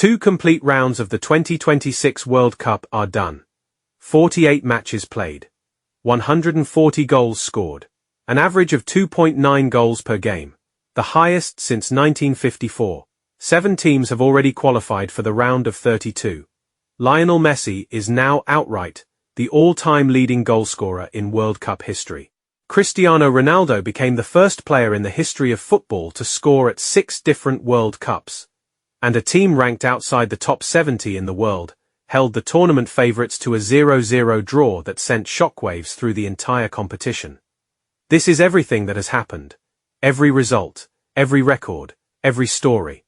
2 complete rounds of the 2026 World Cup are done. 48 matches played. 140 goals scored. An average of 2.9 goals per game. The highest since 1954. 7 teams have already qualified for the round of 32. Lionel Messi is now outright the all-time leading goalscorer in World Cup history. Cristiano Ronaldo became the first player in the history of football to score at 6 different World Cups. And a team ranked outside the top 70 in the world held the tournament favourites to a 0-0 draw that sent shockwaves through the entire competition. This is everything that has happened. Every result, every record, every story.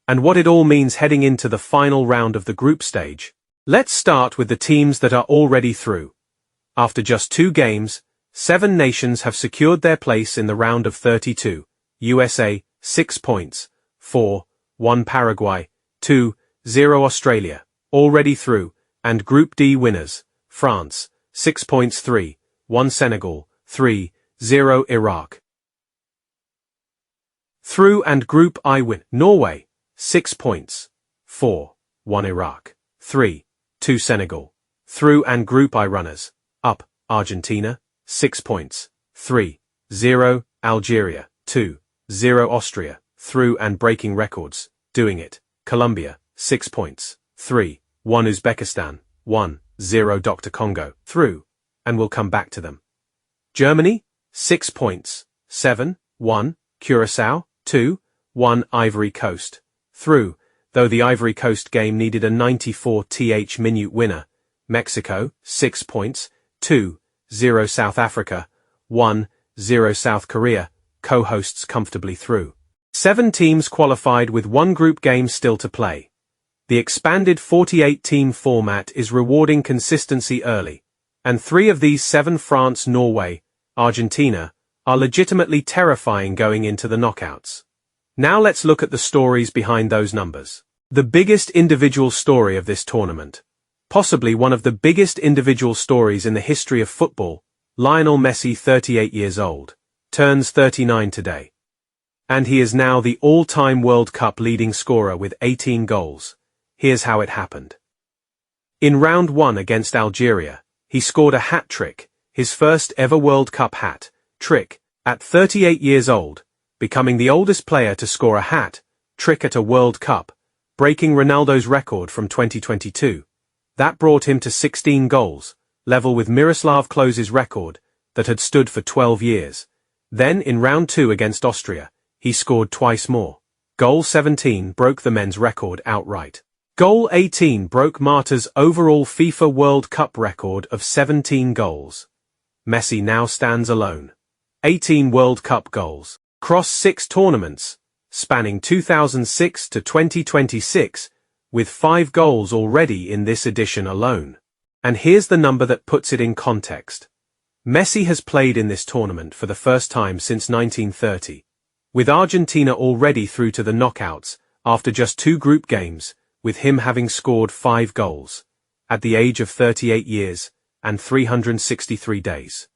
And what it all means heading into the final round of the group stage. Let's start with the teams that are already through. After just 2 games, 7 nations have secured their place in the round of 32. USA, 6 points, 4, 1 Paraguay, 2, 0 Australia, already through, and Group D winners, France, 6 points 3, 1 Senegal, 3, 0 Iraq. Through and Group I win, Norway, 6 points, 4, 1 Iraq, 3, 2 Senegal. Through and Group I runners, up, Argentina, 6 points, 3, 0 Algeria, 2, 0 Austria. Through and breaking records, doing it, Colombia, 6 points, 3, 1 Uzbekistan, 1, 0 Dr. Congo, through, and we'll come back to them. Germany, 6 points, 7, 1, Curaçao, 2, 1 Ivory Coast, through, though the Ivory Coast game needed a 94th-minute winner. Mexico, 6 points, 2, 0 South Africa, 1, 0 South Korea, co-hosts comfortably through. 7 teams qualified with 1 group game still to play. The expanded 48-team format is rewarding consistency early, and 3 of these 7 France, Norway, Argentina, are legitimately terrifying going into the knockouts. Now let's look at the stories behind those numbers. The biggest individual story of this tournament, possibly one of the biggest individual stories in the history of football, Lionel Messi, 38 years old, turns 39 today. And he is now the all-time World Cup leading scorer with 18 goals. Here's how it happened. In round 1 against Algeria, he scored a hat-trick, his first ever World Cup hat-trick, at 38 years old, becoming the oldest player to score a hat-trick at a World Cup, breaking Ronaldo's record from 2022. That brought him to 16 goals, level with Miroslav Klose's record, that had stood for 12 years. Then in round 2 against Austria, he scored twice more. Goal 17 broke the men's record outright. Goal 18 broke Marta's overall FIFA World Cup record of 17 goals. Messi now stands alone. 18 World Cup goals, cross 6 tournaments, spanning 2006 to 2026, with 5 goals already in this edition alone. And here's the number that puts it in context. Messi has played in this tournament for the first time since 1930. With Argentina already through to the knockouts, after just 2 group games, with him having scored 5 goals, at the age of 38 years, and 363 days.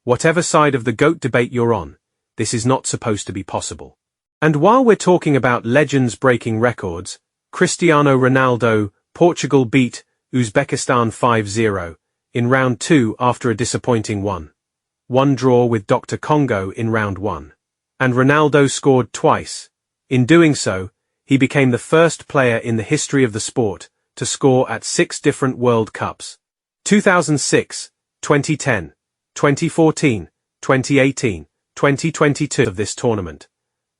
Whatever side of the GOAT debate you're on, this is not supposed to be possible. And while we're talking about legends breaking records, Cristiano Ronaldo, Portugal beat Uzbekistan 5-0, in round 2 after a disappointing 1-1 draw with Dr. Congo in round 1. And Ronaldo scored twice. In doing so, he became the first player in the history of the sport to score at 6 different World Cups. 2006, 2010, 2014, 2018, 2022 of this tournament.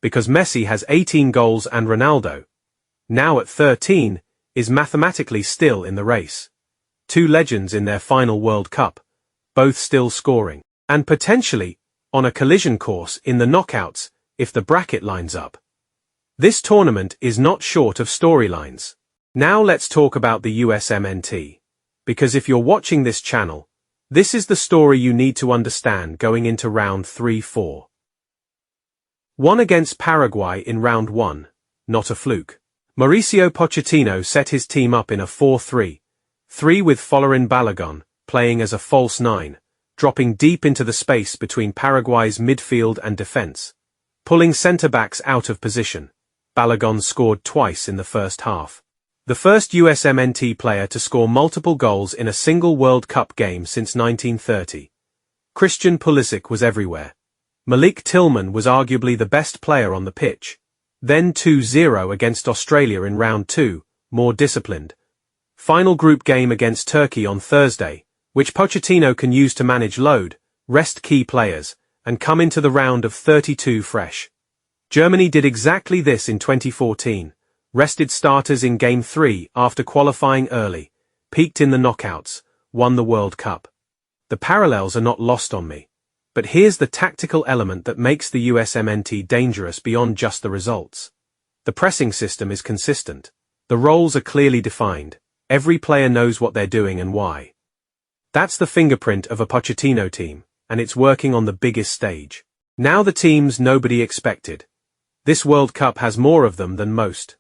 Because Messi has 18 goals and Ronaldo, now at 13, is mathematically still in the race. 2 legends in their final World Cup, both still scoring, and potentially on a collision course in the knockouts if the bracket lines up. This tournament is not short of storylines. Now let's talk about the USMNT. Because if you're watching this channel, this is the story you need to understand going into round 3-4. 1 against Paraguay in round 1, not a fluke. Mauricio Pochettino set his team up in a 4-3-3 with Folarin Balogun playing as a false 9, dropping deep into the space between Paraguay's midfield and defense. Pulling centre-backs out of position, Balogun scored twice in the first half. The first USMNT player to score multiple goals in a single World Cup game since 1930. Christian Pulisic was everywhere. Malik Tillman was arguably the best player on the pitch. Then 2-0 against Australia in round 2, more disciplined. Final group game against Turkey on Thursday, which Pochettino can use to manage load, rest key players, and come into the round of 32 fresh. Germany did exactly this in 2014. Rested starters in Game 3 after qualifying early, peaked in the knockouts, won the World Cup. The parallels are not lost on me. But here's the tactical element that makes the USMNT dangerous beyond just the results. The pressing system is consistent. The roles are clearly defined. Every player knows what they're doing and why. That's the fingerprint of a Pochettino team, and it's working on the biggest stage. Now the teams nobody expected. This World Cup has more of them than most.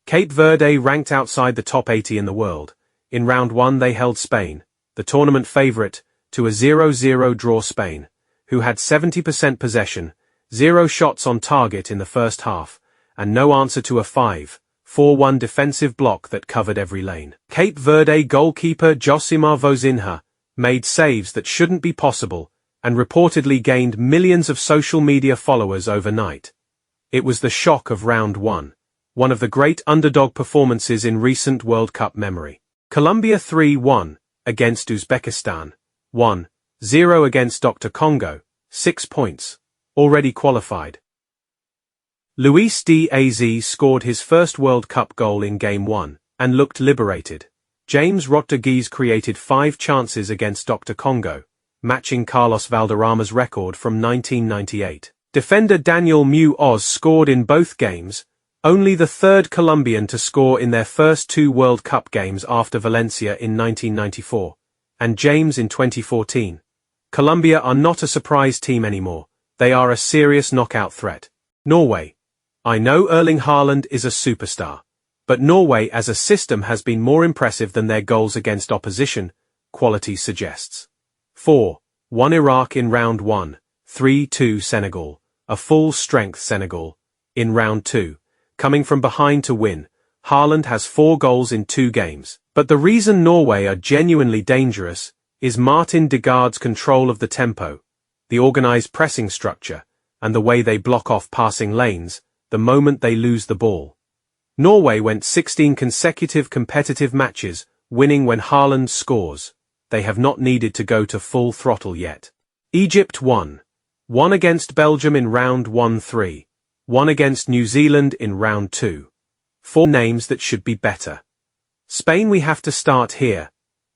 Cape Verde ranked outside the top 80 in the world. In round 1 they held Spain, the tournament favourite, to a 0-0 draw. Spain, who had 70% possession, 0 shots on target in the first half, and no answer to a 5-4-1 defensive block that covered every lane. Cape Verde goalkeeper Josimar Vozinha made saves that shouldn't be possible, and reportedly gained millions of social media followers overnight. It was the shock of round 1. One of the great underdog performances in recent World Cup memory. Colombia 3-1 against Uzbekistan, 1-0 against Dr. Congo, 6 points, already qualified. Luis Diaz scored his first World Cup goal in Game 1, and looked liberated. James Rodriguez created 5 chances against Dr. Congo, matching Carlos Valderrama's record from 1998. Defender Daniel Muoz scored in both games, only the third Colombian to score in their first 2 World Cup games after Valencia in 1994, and James in 2014. Colombia are not a surprise team anymore, they are a serious knockout threat. Norway. I know Erling Haaland is a superstar, but Norway as a system has been more impressive than their goals against opposition, quality suggests. 4-1 Iraq in round 1, 3-2 Senegal, a full-strength Senegal, in round 2. Coming from behind to win, Haaland has 4 goals in 2 games. But the reason Norway are genuinely dangerous is Martin Degaard's control of the tempo, the organized pressing structure, and the way they block off passing lanes the moment they lose the ball. Norway went 16 consecutive competitive matches, winning when Haaland scores. They have not needed to go to full throttle yet. Egypt 1 against Belgium in round 1. 3-1 against New Zealand in round 2. 4 names that should be better. Spain. We have to start here.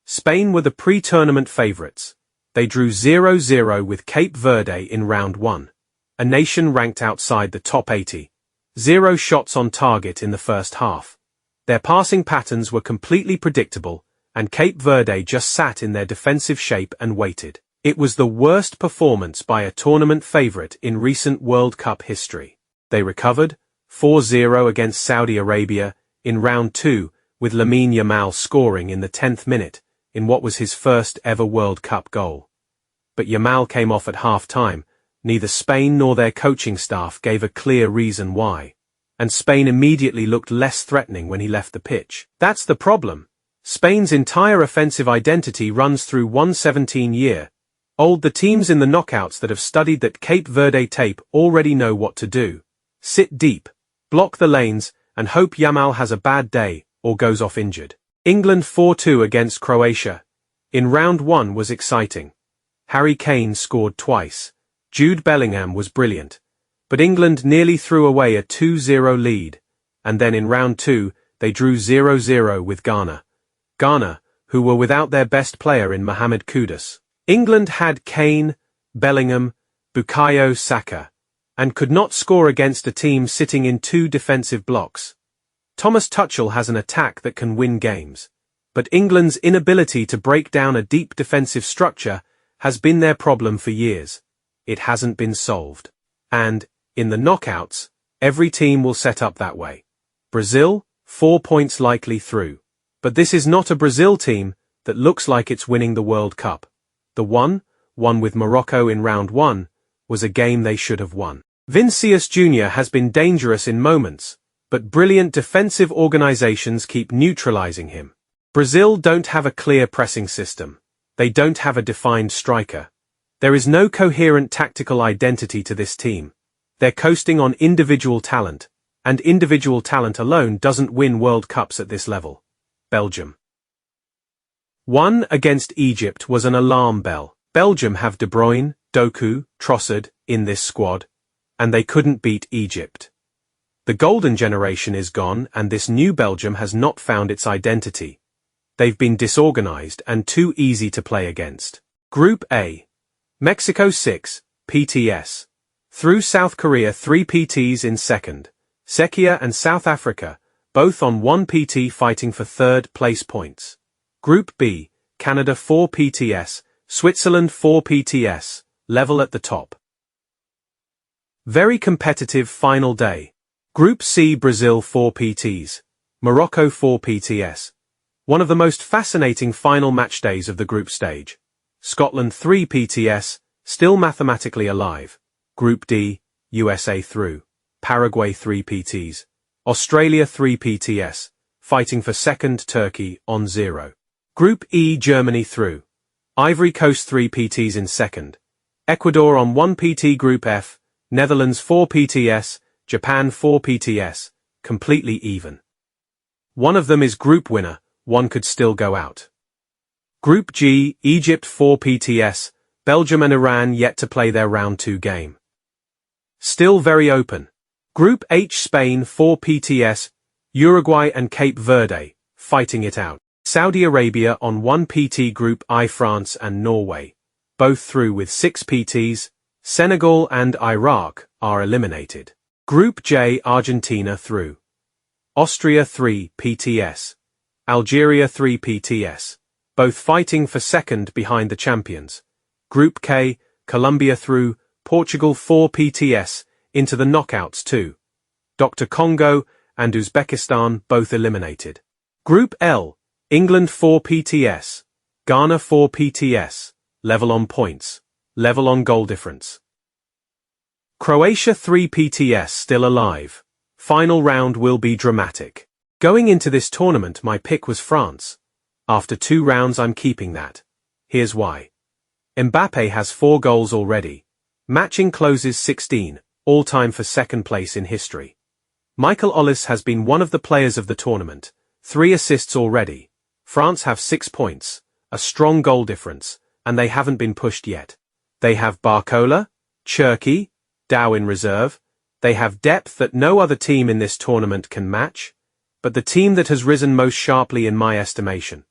Spain were the pre-tournament favourites. They drew 0-0 with Cape Verde in round 1. A nation ranked outside the top 80. 0 shots on target in the first half. Their passing patterns were completely predictable, and Cape Verde just sat in their defensive shape and waited. It was the worst performance by a tournament favourite in recent World Cup history. They recovered, 4-0 against Saudi Arabia, in round 2, with Lamine Yamal scoring in the 10th minute, in what was his first ever World Cup goal. But Yamal came off at half-time. Neither Spain nor their coaching staff gave a clear reason why. And Spain immediately looked less threatening when he left the pitch. That's the problem. Spain's entire offensive identity runs through 117-year-old. The teams in the knockouts that have studied that Cape Verde tape already know what to do. Sit deep, block the lanes, and hope Yamal has a bad day or goes off injured. England 4-2 against Croatia. In round 1 was exciting. Harry Kane scored twice. Jude Bellingham was brilliant. But England nearly threw away a 2-0 lead. And then in round 2, they drew 0-0 with Ghana. Ghana, who were without their best player in Mohamed Kudus. England had Kane, Bellingham, Bukayo Saka, and could not score against a team sitting in 2 defensive blocks. Thomas Tuchel has an attack that can win games, but England's inability to break down a deep defensive structure has been their problem for years. It hasn't been solved. And, in the knockouts, every team will set up that way. Brazil, 4 points likely through. But this is not a Brazil team that looks like it's winning the World Cup. The 1-1 with Morocco in round 1 was a game they should have won. Vinicius Jr. has been dangerous in moments, but brilliant defensive organizations keep neutralizing him. Brazil don't have a clear pressing system. They don't have a defined striker. There is no coherent tactical identity to this team. They're coasting on individual talent, and individual talent alone doesn't win World Cups at this level. Belgium. 1 against Egypt was an alarm bell. Belgium have De Bruyne, Doku, Trossard in this squad, and they couldn't beat Egypt. The golden generation is gone, and this new Belgium has not found its identity. They've been disorganized and too easy to play against. Group A. Mexico 6, PTS. Through South Korea 3 PTs in second. Czechia and South Africa, both on 1 PT fighting for third place points. Group B. Canada 4 PTS, Switzerland 4 PTS, level at the top. Very competitive final day. Group C. Brazil 4 PTs, Morocco 4 PTS. One of the most fascinating final match days of the group stage. Scotland 3 PTS, still mathematically alive. Group D. USA through. Paraguay 3 PTs. Australia 3 PTS, fighting for second. Turkey on 0. Group E. Germany through. Ivory Coast 3 PTs in second. Ecuador on 1 PT. Group F. Netherlands 4 PTS, Japan 4 PTS, completely even. One of them is group winner, one could still go out. Group G. Egypt 4 PTS, Belgium and Iran yet to play their round 2 game. Still very open. Group H. Spain 4 PTS, Uruguay and Cape Verde, fighting it out. Saudi Arabia on 1 PT. Group I. France and Norway, both through with 6 PTs. Senegal and Iraq are eliminated. Group J. Argentina through. Austria 3 PTS. Algeria 3 PTS, both fighting for second behind the champions. Group K. Colombia through. Portugal 4 PTS, into the knockouts too. Dr. Congo and Uzbekistan both eliminated. Group L. England 4 PTS. Ghana 4 PTS, level on points, level on goal difference. Croatia 3 PTS still alive. Final round will be dramatic. Going into this tournament my pick was France. After 2 rounds I'm keeping that. Here's why. Mbappe has 4 goals already. Matching closes 16, all-time for second place in history. Michael Ollis has been one of the players of the tournament, 3 assists already. France have 6 points, a strong goal difference, and they haven't been pushed yet. They have Barcola, Cherki, Dow in reserve. They have depth that no other team in this tournament can match, but the team that has risen most sharply in my estimation.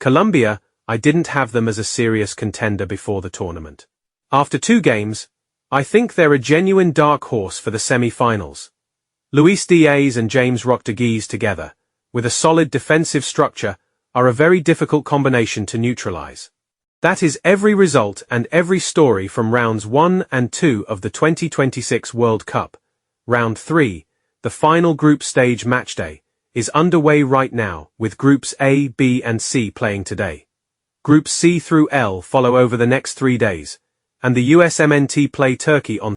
Colombia, I didn't have them as a serious contender before the tournament. After 2 games, I think they're a genuine dark horse for the semi-finals. Luis Diaz and James Rodriguez together, with a solid defensive structure, are a very difficult combination to neutralize. That is every result and every story from rounds 1 and 2 of the 2026 World Cup. Round 3, the final group stage matchday, is underway right now, with groups A, B and C playing today. Groups C through L follow over the next 3 days, and the USMNT play Turkey on